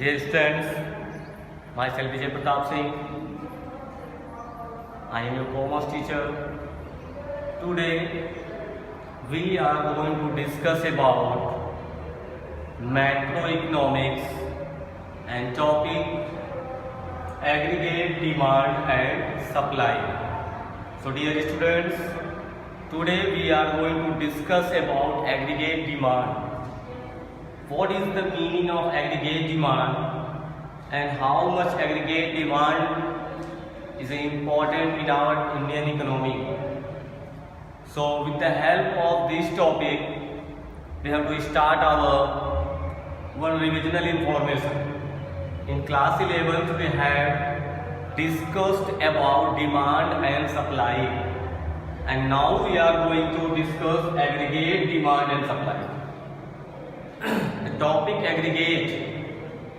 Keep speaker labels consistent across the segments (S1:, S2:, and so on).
S1: Dear students, myself Vijay Pratap Singh. I am your commerce teacher. Today we are going to discuss about macroeconomics and topic aggregate demand and supply. So dear students, today we are going to discuss about aggregate demand. What is the meaning of aggregate demand and how much aggregate demand is important in our Indian economy. So with the help of this topic, we have to start our one revisional information. In class 11th we have discussed about demand and supply, and now we are going to discuss aggregate demand and supply. The topic aggregate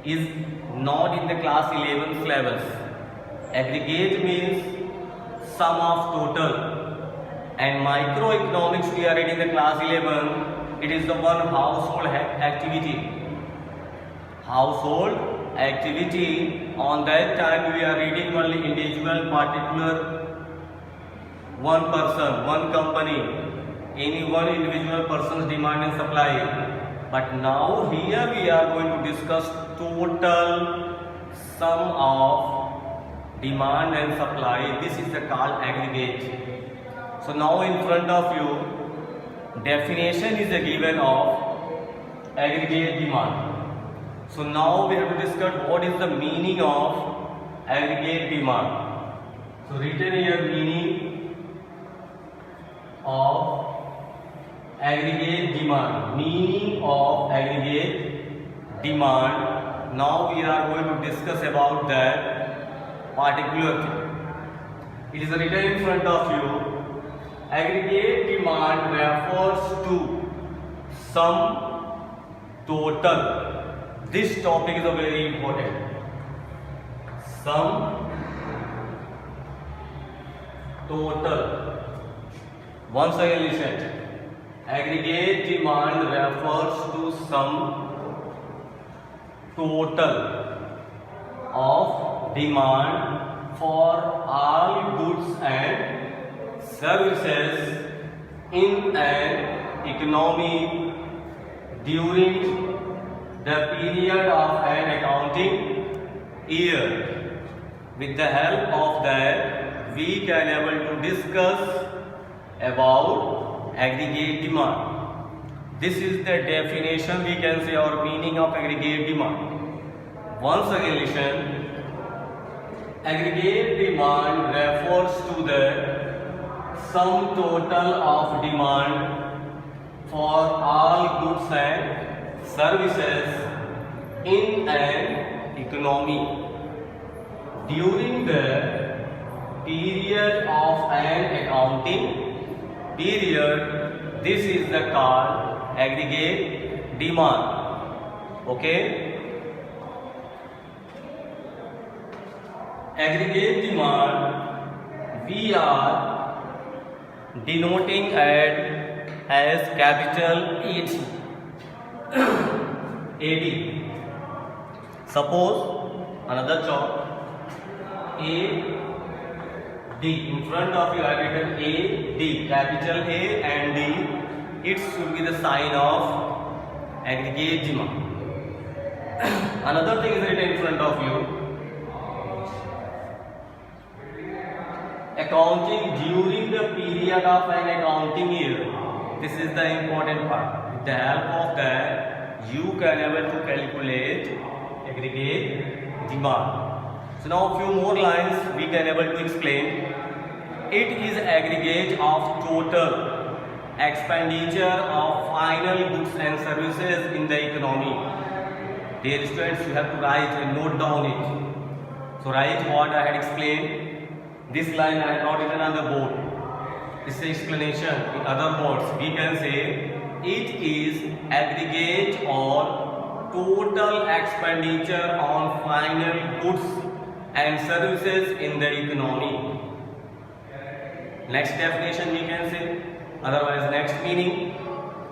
S1: is not in the class 11 syllabus. Aggregate means sum of total, and microeconomics we are reading the class 11. It is the one household activity. Household activity, on that time we are reading only individual, particular, one person, one company, any one individual person's demand and supply. But now here we are going to discuss total sum of demand and supply. This is the called aggregate. So now in front of you, definition is a given of aggregate demand. So now we have to discuss what is the meaning of aggregate demand. So written here, meaning of aggregate demand. Meaning of aggregate demand. Now we are going to discuss about that particular thing. It is written in front of you. Aggregate demand refers to sum total. This topic is a very important. Sum total. Once again listen. Aggregate demand refers to sum total of demand for all goods and services in an economy during the period of an accounting year. With the help of that, we can able to discuss about aggregate demand. This is the definition, we can say, or meaning of aggregate demand. Once again listen. Aggregate demand refers to the sum total of demand for all goods and services in an economy during the period of an accounting period. This is the called aggregate demand. Okay. Aggregate demand we are denoting as capital AD. AD. Suppose another chart A D. In front of you I have written A, D, capital A and D. It should be the sign of aggregate demand. Another thing is written in front of you. Accounting during the period of an accounting year. This is the important part. With the help of that, you can able to calculate aggregate demand. So now a few more lines we can able to explain. It is aggregate of total expenditure of final goods and services in the economy. Dear students, you have to write and note down it. So write what I had explained. This line I had not written on the board. This is explanation. In other words, we can say it is aggregate or total expenditure on final goods and services in the economy. Next definition we can say, otherwise next meaning,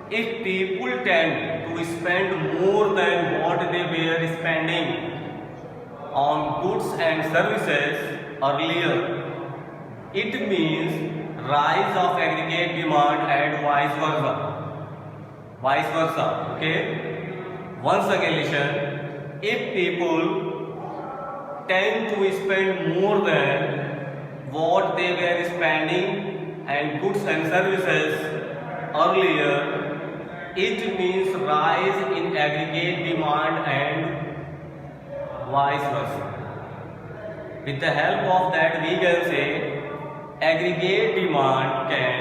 S1: if people tend to spend more than what they were spending on goods and services earlier. It means rise of aggregate demand and vice versa. Okay? Once again listen. If people tend to spend more than what they were spending and goods and services earlier, it means rise in aggregate demand and vice versa. With the help of that, we can say aggregate demand can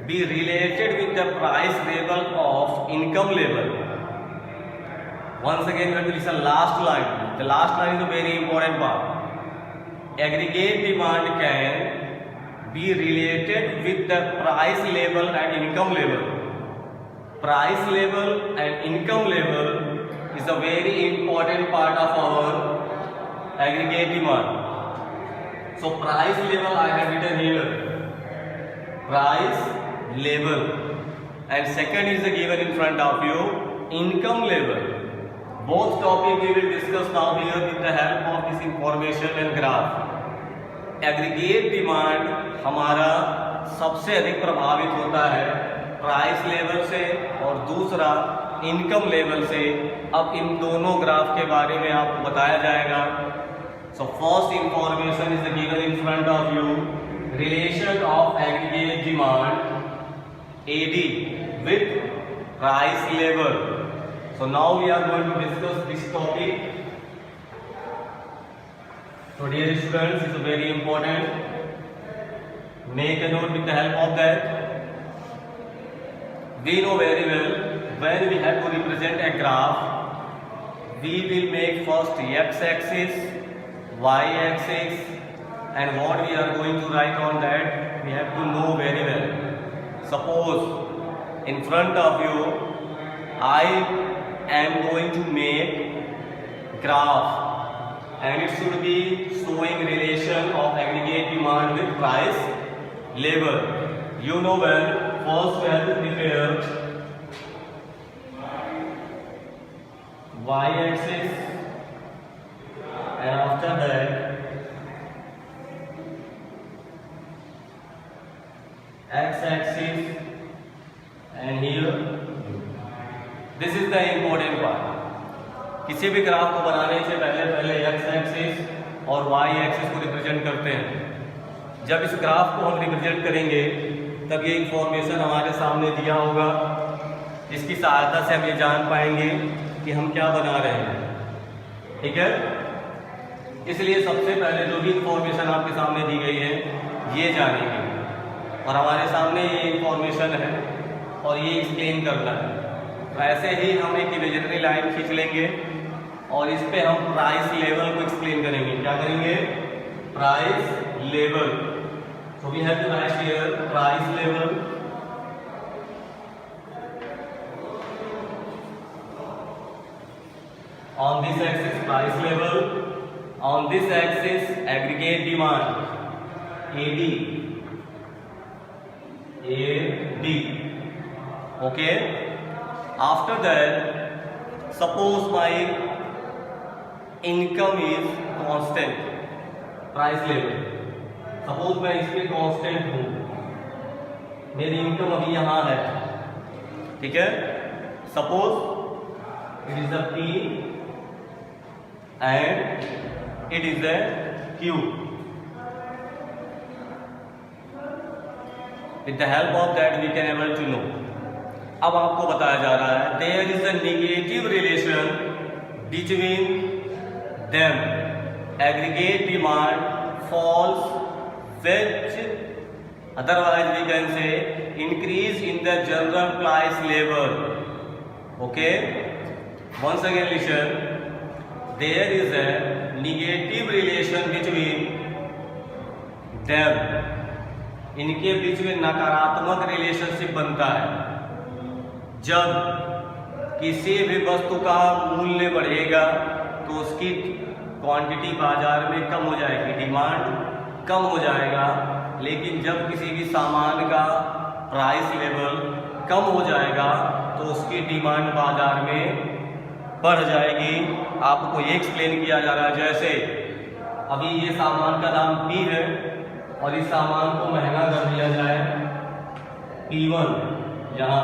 S1: be related with the price level of income level. Once again, we have to listen last line. The last line is a very important part. Aggregate demand can be related with the price level and income level. Price level and income level is a very important part of our aggregate demand. So price level I have written here. Price level. And second is given in front of you, income level. Both topic we will discuss now here with the help of this information and graph. Aggregate demand हमारा सबसे अधिक प्रभावित होता है price level से और दूसरा income level से। अब इन दोनों ग्राफ के बारे में आपको बताया जाएगा। So first information is given in front of you, relation of aggregate demand AD with price level. So now we are going to discuss this topic. So dear students, it's very important. Make a note with the help of that. We know very well when we have to represent a graph, we will make first x-axis, y-axis, and what we are going to write on that, we have to know very well. Suppose in front of you, I am going to make graph. And it should be showing relation of aggregate demand with price level. You know well, first we have to prepare y-axis and after that x-axis and here this is the important part. किसी भी graph को बनाने से पहले x axis और Y axis को represent करते हैं। जब इस ग्राफ को हम रिप्रेजेंट करेंगे तब ये इंफॉर्मेशन हमारे सामने दिया होगा, इसकी सहायता से हम ये जान पाएंगे कि हम क्या बना रहे हैं। ठीक है, इसलिए सबसे पहले जो भी इंफॉर्मेशन आपके सामने दी गई है ये जानेंगे और हमारे सामने ये इंफॉर्मेशन है और ये एक्सप्लेन करना है। तो ऐसे ही हम एक इमेजिनरी लाइन खींच लेंगे और इस पे हम प्राइस लेवल को एक्सप्लेन करेंगे। क्या करेंगे? Price level. So we have to write here price level. On this axis price level, on this axis aggregate demand AD. Okay. After that, suppose my income is constant, price level. Suppose मैं इस पे constant हूँ, मेरी income अभी यहाँ है, ठीक है? Suppose it is a P and it is a Q. With the help of that we can able to know. अब आपको बताया जा रहा है there is a negative relation between them. Aggregate demand falls which otherwise we can say increase in the general price level. Okay, once again listen, there is a negative relation between them. इनके बीच में नकारात्मक relationship बनता है जब किसी भी वस्तु का मूल्य बढ़ेगा तो उसकी क्वांटिटी बाजार में कम हो जाएगी, डिमांड कम हो जाएगा। लेकिन जब किसी भी सामान का प्राइस लेवल कम हो जाएगा तो उसकी डिमांड बाजार में बढ़ जाएगी। आपको ये एक्सप्लेन किया जा रहा है, जैसे अभी ये सामान का दाम P है और इस सामान को महंगा कर दिया जाए P1 यहाँ,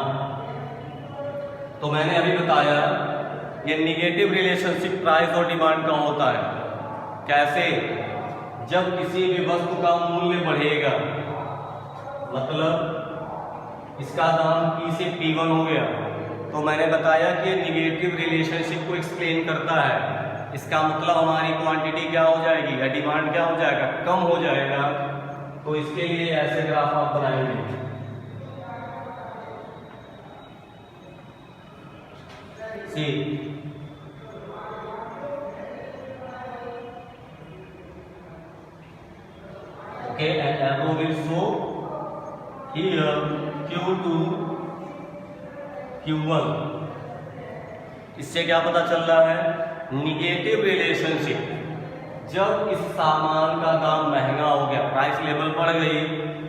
S1: तो मैंने अभी बताया ये निगेटिव रिलेशनशिप प्राइस और डिमांड का होता है। कैसे? जब किसी भी वस्तु का मूल्य बढ़ेगा, मतलब इसका दाम P से P1 हो गया, तो मैंने बताया कि निगेटिव रिलेशनशिप को एक्सप्लेन करता है। इसका मतलब हमारी क्वांटिटी क्या हो जाएगी या डिमांड क्या हो जाएगा, कम हो जाएगा। तो इसके लिए ऐसे ग्राफ आप बनाएंगे। सी okay, and arrow will show here Q2 Q1। इससे क्या पता चल रहा है? Negative relationship. जब इस सामान का दाम महंगा हो गया, प्राइस लेवल बढ़ गई,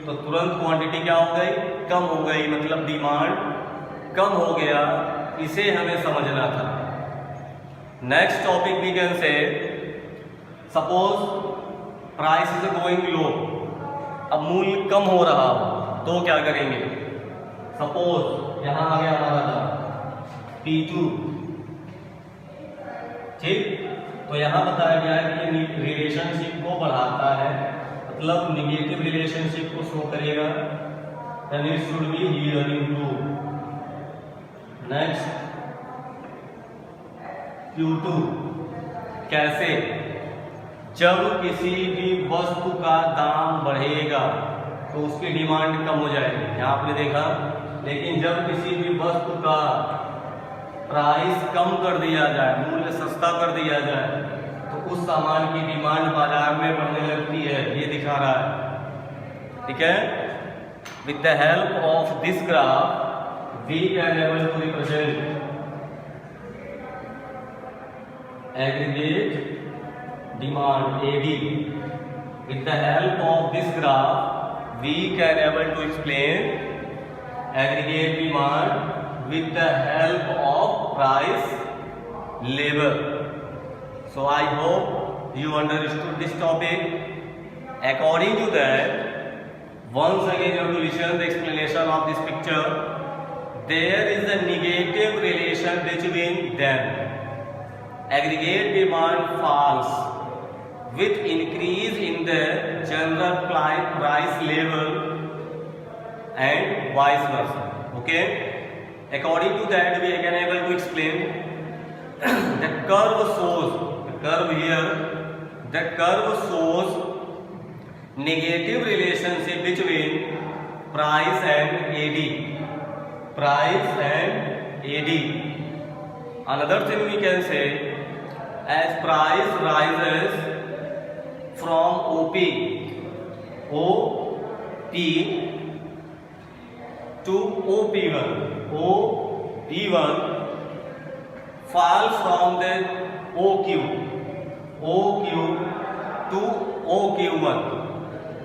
S1: तो तुरंत क्वांटिटी क्या हो गई, कम हो गई, मतलब डिमांड कम हो गया। इसे हमें समझना था। Next topic we can say, suppose price is going low, अब मूल्य कम हो रहा हो तो क्या करेंगे? सपोज यहां आ गया हमारा दाम P2, ठीक, तो यहां बताया गया है कि रिलेशनशिप को बढ़ाता है, मतलब निगेटिव रिलेशनशिप को शो करेगा। Then it should be here into next Q2। कैसे? जब किसी भी वस्तु का दाम बढ़ेगा तो उसकी डिमांड कम हो जाएगी, यहाँ आपने देखा। लेकिन जब किसी भी वस्तु का प्राइस कम कर दिया जाए, मूल्य सस्ता कर दिया जाए, तो उस सामान की डिमांड बाजार में बढ़ने लगती है। ये दिखा रहा है, ठीक है। With the help of this graph we can able to represent aggregate demand AD। With the help of this graph we can able to explain aggregate demand with the help of price level। So I hope you understood this topic। According to that, once again you have to listen the explanation of this picture। There is a negative relation between them। Aggregate demand falls with increase in the general price level and vice versa। Okay, according to that we can able to explain the curve shows, the curve here, the curve shows negative relationship between price and AD, price and AD। Another thing we can say, as price rises from OP to OP1, OP1 fall from the OQ to OQ1।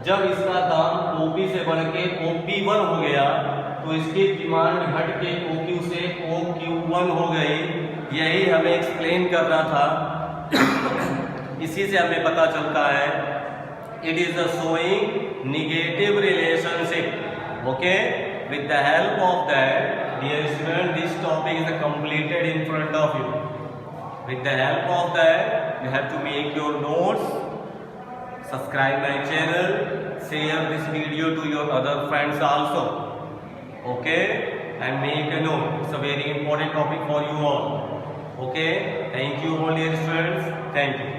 S1: जब इसका दाम OP से बढ़ के OP1 हो गया तो इसकी डिमांड घट के OQ से OQ1 हो गई। यही हमें एक्सप्लेन करना था। इसी से हमें पता चलता है it is the showing negative relationship. Okay, with the help of that dear student this topic is completed in front of you. With the help of that you have to make your notes, subscribe my channel, share this video to your other friends also. Okay, and make a note, it's a very important topic for you all. Okay, thank you all dear students, thank you।